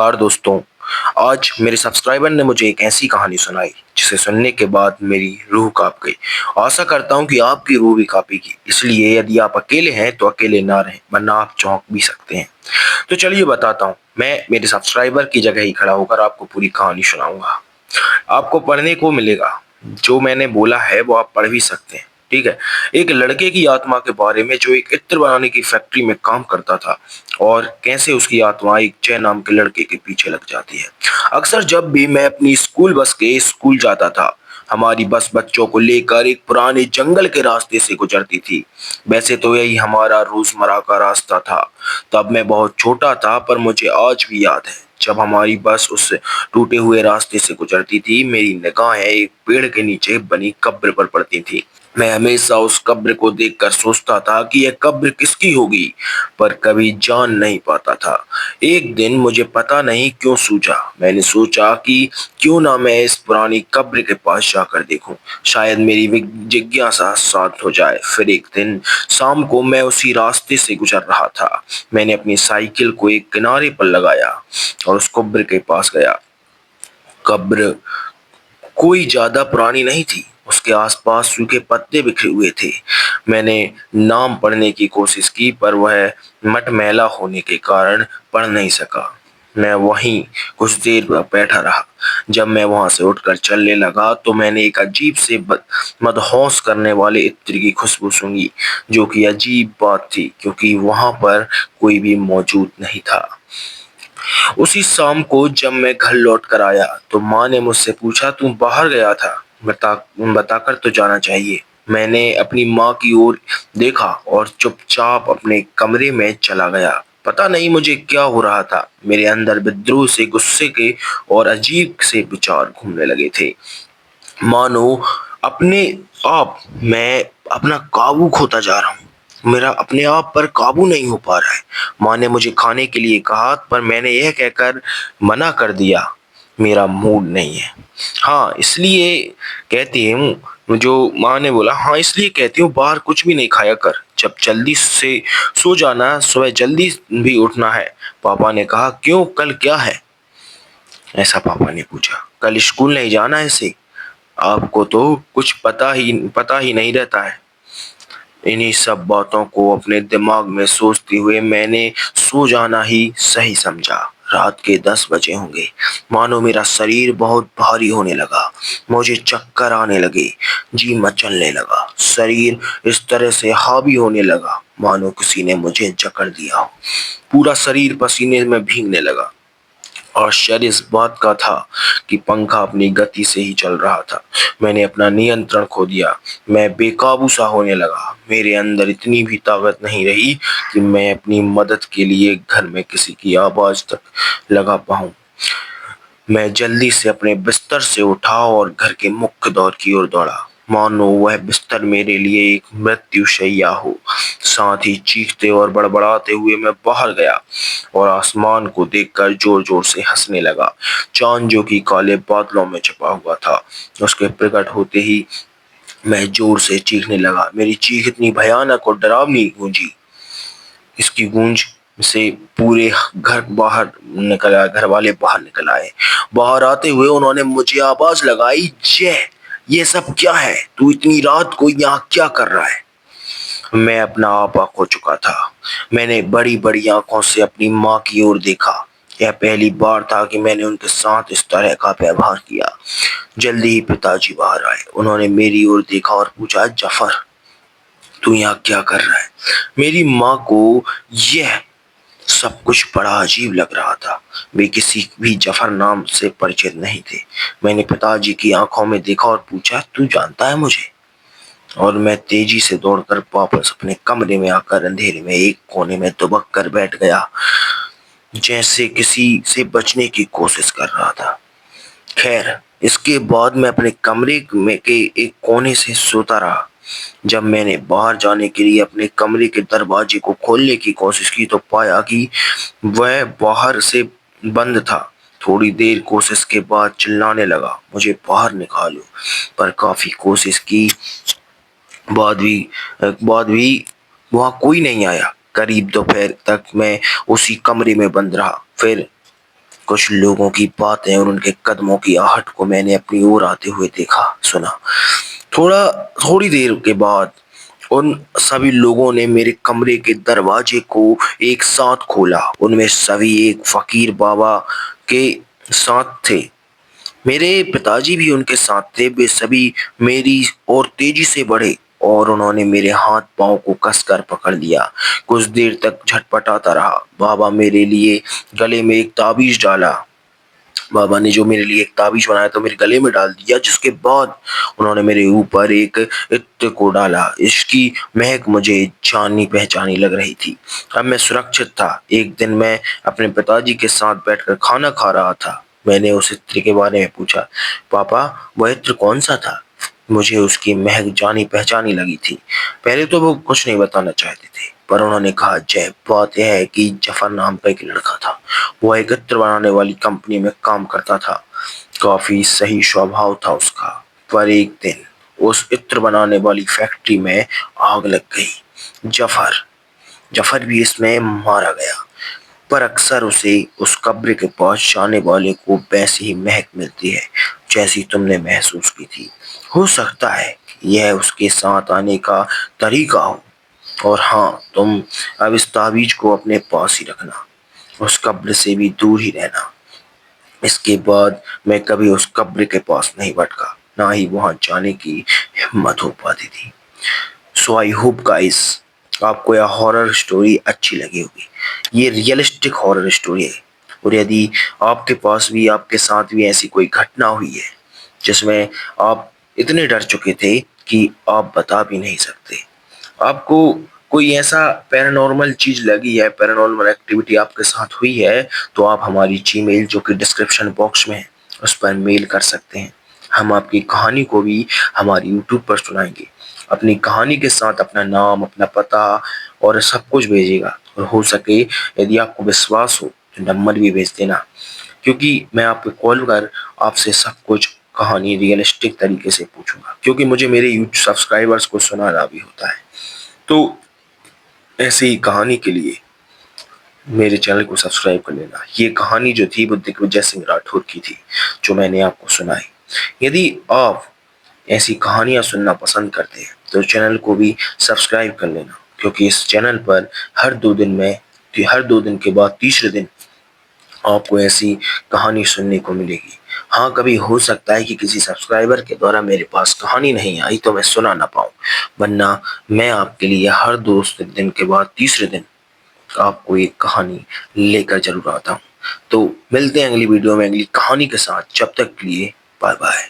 नमस्कार दोस्तों। आज मेरे सब्सक्राइबर ने मुझे एक ऐसी कहानी सुनाई जिसे सुनने के बाद मेरी रूह कांप गई। आशा करता हूँ कि आपकी रूह भी कांपेगी। इसलिए यदि आप अकेले हैं तो अकेले ना रहें, वरना आप चौंक भी सकते हैं। तो चलिए बताता हूँ। मैं मेरे सब्सक्राइबर की जगह ही खड़ा होकर आपको पूरी कहानी सुनाऊंगा। आपको पढ़ने को मिलेगा। जो मैंने बोला है वो आप पढ़ भी सकते हैं। ठीक है। एक लड़के की आत्मा के बारे में जो एक इत्र बनाने की फैक्ट्री में काम करता था, और कैसे उसकी आत्मा एक जय नाम के लड़के के पीछे लग जाती है। अक्सर जब भी मैं अपनी स्कूल बस के स्कूल जाता था, हमारी बस बच्चों को लेकर एक पुराने जंगल के रास्ते से गुजरती थी। वैसे तो यही हमारा रोजमर्रा का रास्ता था। तब मैं बहुत छोटा था, पर मुझे आज भी याद है जब हमारी बस उस टूटे हुए रास्ते से गुजरती थी, मेरी निगाहें एक पेड़ के नीचे बनी कब्र पर पड़ती थी। मैं हमेशा उस कब्र को देखकर सोचता था कि यह कब्र किसकी होगी, पर कभी जान नहीं पाता था। एक दिन मुझे पता नहीं क्यों सूझा, मैंने सोचा कि क्यों ना मैं इस पुरानी कब्र के पास जाकर देखूं, शायद मेरी जिज्ञासा शांत हो जाए। फिर एक दिन शाम को मैं उसी रास्ते से गुजर रहा था। मैंने अपनी साइकिल को एक किनारे पर लगाया और उस कब्र के पास गया। कब्र कोई ज्यादा पुरानी नहीं थी। उसके आसपास सूखे पत्ते बिखरे हुए थे। मैंने नाम पढ़ने की कोशिश की, पर वह मटमैला होने के कारण पढ़ नहीं सका। मैं वहीं कुछ देर बैठा रहा। जब मैं वहां से उठकर चलने लगा तो मैंने एक अजीब से मदहोश करने वाले इत्र की खुशबू सूंघी, जो कि अजीब बात थी क्योंकि वहां पर कोई भी मौजूद नहीं था। उसी शाम को जब मैं घर लौट कर आया तो माँ ने मुझसे पूछा, तू बाहर गया था, बताकर तो जाना चाहिए। मैंने अपनी माँ की ओर देखा और चुपचाप अपने कमरे में चला गया। पता नहीं मुझे क्या हो रहा था। मेरे अंदर विद्रोह से, गुस्से के और अजीब से विचार घूमने लगे थे। मानो अपने आप मैं अपना काबू खोता जा रहा हूँ। मेरा अपने आप पर काबू नहीं हो पा रहा है। माँ ने मुझे खाने के लिए कहा, पर मैंने यह कहकर मना कर दिया, मेरा मूड नहीं है। हाँ इसलिए कहती हूँ, जो माँ ने बोला, हाँ इसलिए कहती हूँ बाहर कुछ भी नहीं खाया कर, जब जल्दी से सो जाना, सुबह जल्दी भी उठना है। पापा ने कहा, क्यों, कल क्या है? ऐसा पापा ने पूछा। कल स्कूल नहीं जाना है ऐसे? आपको तो कुछ पता ही नहीं रहता है। इन्हीं सब बातों को अपने दिमाग में सोचते हुए मैंने सो जाना ही सही समझा। रात के 10 बजे होंगे। मानो मेरा शरीर बहुत भारी होने लगा। मुझे चक्कर आने लगे। जी मचलने लगा। शरीर इस तरह से हावी होने लगा मानो किसी ने मुझे जकड़ दिया हो। पूरा शरीर पसीने में भीगने लगा। आश्चर्य इस बात का था कि पंखा अपनी गति से ही चल रहा था। मैंने अपना नियंत्रण खो दिया। मैं बेकाबू सा होने लगा। मेरे अंदर इतनी भी ताकत नहीं रही कि मैं अपनी मदद के लिए घर में किसी की आवाज तक लगा पाऊं। मैं जल्दी से अपने बिस्तर से उठा और घर के मुख्य द्वार की ओर दौड़ा, मानो वह बिस्तर मेरे लिए एक मृत्युशैया हो। साथ ही चीखते और बड़बड़ाते हुए मैं बाहर गया और आसमान को देखकर जोर जोर से हंसने लगा। चांद, जो कि काले बादलों में छुपा हुआ था, उसके प्रकट होते ही मैं जोर से चीखने लगा। मेरी चीख इतनी भयानक और डरावनी गूंजी, इसकी गूंज से पूरे घर वाले बाहर निकल आए। बाहर आते हुए उन्होंने मुझे आवाज लगाई, जय, ये सब क्या है? तू इतनी रात को यहाँ क्या कर रहा है? मैं अपना आपा खो चुका था। मैंने बड़ी बड़ी आंखों से अपनी माँ की ओर देखा। यह पहली बार था कि मैंने उनके साथ इस तरह का व्यवहार किया। जल्दी ही पिताजी बाहर आए। उन्होंने मेरी ओर देखा और पूछा, जफर, तू यहाँ क्या कर रहा है? मेरी माँ को यह सब कुछ बड़ा अजीब लग रहा था। वे किसी भी जफर नाम से परिचित नहीं थे। मैंने पिताजी की आंखों में देखा और पूछा, तू जानता है मुझे? और मैं तेजी से दौड़कर वापस अपने कमरे में आकर अंधेरे में एक कोने में दुबक कर बैठ गया, जैसे किसी से बचने की कोशिश कर रहा था। खैर, इसके बाद मैं अपने कमरे में के एक कोने से सोता रहा। जब मैंने बाहर जाने के लिए अपने कमरे के दरवाजे को खोलने की कोशिश की तो पाया कि वह बाहर से बंद था। थोड़ी देर कोशिश के बाद चिल्लाने लगा, मुझे बाहर निकालो। पर काफी कोशिश की बाद भी वहां कोई नहीं आया। करीब दोपहर तक मैं उसी कमरे में बंद रहा। फिर कुछ लोगों की बातें और उनके कदमों की आहट को मैंने अपनी ओर आते हुए देखा, सुना। थोड़ी देर के बाद उन सभी लोगों ने मेरे कमरे के दरवाजे को एक साथ खोला। उनमें सभी एक फकीर बाबा के साथ थे। मेरे पिताजी भी उनके साथ थे। वे सभी मेरी ओर तेजी से बढ़े और उन्होंने मेरे हाथ पांव को कसकर पकड़ लिया। कुछ देर तक झटपटाता रहा। बाबा मेरे लिए गले में एक ताबीज डाला। बाबा ने जो मेरे लिए एक ताबीज बनाया तो मेरे गले में डाल दिया, जिसके बाद उन्होंने मेरे ऊपर एक इत्र को डाला। इसकी महक मुझे जानी पहचानी लग रही थी। अब मैं सुरक्षित था। एक दिन मैं अपने पिताजी के साथ बैठकर खाना खा रहा था। मैंने उस इत्र के बारे में पूछा, पापा वह इत्र कौन सा था? मुझे उसकी महक जानी पहचानी लगी थी। पहले तो वो कुछ नहीं बताना चाहते थे, पर उन्होंने कहा, जय, बात यह है कि जफर नाम का एक लड़का था। वो एक इत्र बनाने वाली कंपनी में काम करता था। काफी सही स्वभाव था उसका। पर एक दिन उस इत्र बनाने वाली फैक्ट्री में आग लग गई। जफर जफर भी इसमें मारा गया। पर अक्सर उसे उस कब्र के पास जाने वाले को वैसी ही महक मिलती है जैसी तुमने महसूस की थी। हो सकता है कि यह उसके साथ आने का तरीका हो। और हाँ, तुम अब इस ताबीज को अपने पास ही रखना। उस कब्र से भी दूर ही रहना। इसके बाद मैं कभी उस कब्र के पास नहीं भटका, ना ही वहां जाने की हिम्मत हो पाती थी। सो आई होप गाइस आपको यह हॉरर स्टोरी अच्छी लगी होगी। ये रियलिस्टिक हॉरर स्टोरी है। और यदि आपके पास भी, आपके साथ भी ऐसी कोई घटना हुई है जिसमें आप इतने डर चुके थे कि आप बता भी नहीं सकते, आपको कोई ऐसा पैरानॉर्मल चीज लगी है, पैरानॉर्मल एक्टिविटी आपके साथ हुई है, तो आप हमारी जीमेल जो कि डिस्क्रिप्शन बॉक्स में है उस पर मेल कर सकते हैं। हम आपकी कहानी को भी हमारी यूट्यूब पर सुनाएंगे। अपनी कहानी के साथ अपना नाम, अपना पता और सब कुछ भेजिएगा। और हो सके यदि आपको विश्वास हो तो नंबर भी भेज देना, क्योंकि मैं आपको कॉल कर आपसे सब कुछ कहानी रियलिस्टिक तरीके से पूछूंगा, क्योंकि मुझे मेरे यूट्यूब सब्सक्राइबर्स को सुनाना भी होता है। तो ऐसे ही कहानी के लिए मेरे चैनल को सब्सक्राइब कर लेना। ये कहानी जो थी वो दिग्विजय सिंह राठौर की थी, जो मैंने आपको सुनाई। यदि आप ऐसी कहानियां सुनना पसंद करते हैं तो चैनल को भी सब्सक्राइब कर लेना, क्योंकि इस चैनल पर हर 2 दिन के बाद तीसरे दिन आपको ऐसी कहानी सुनने को मिलेगी। हाँ, कभी हो सकता है कि किसी सब्सक्राइबर के द्वारा मेरे पास कहानी नहीं आई तो मैं सुना ना पाऊँ, वरना मैं आपके लिए हर 2 दिन के बाद तीसरे दिन आपको एक कहानी लेकर जरूर आता हूँ। तो मिलते हैं अगली वीडियो में अगली कहानी के साथ। जब तक के लिए बाय बाय।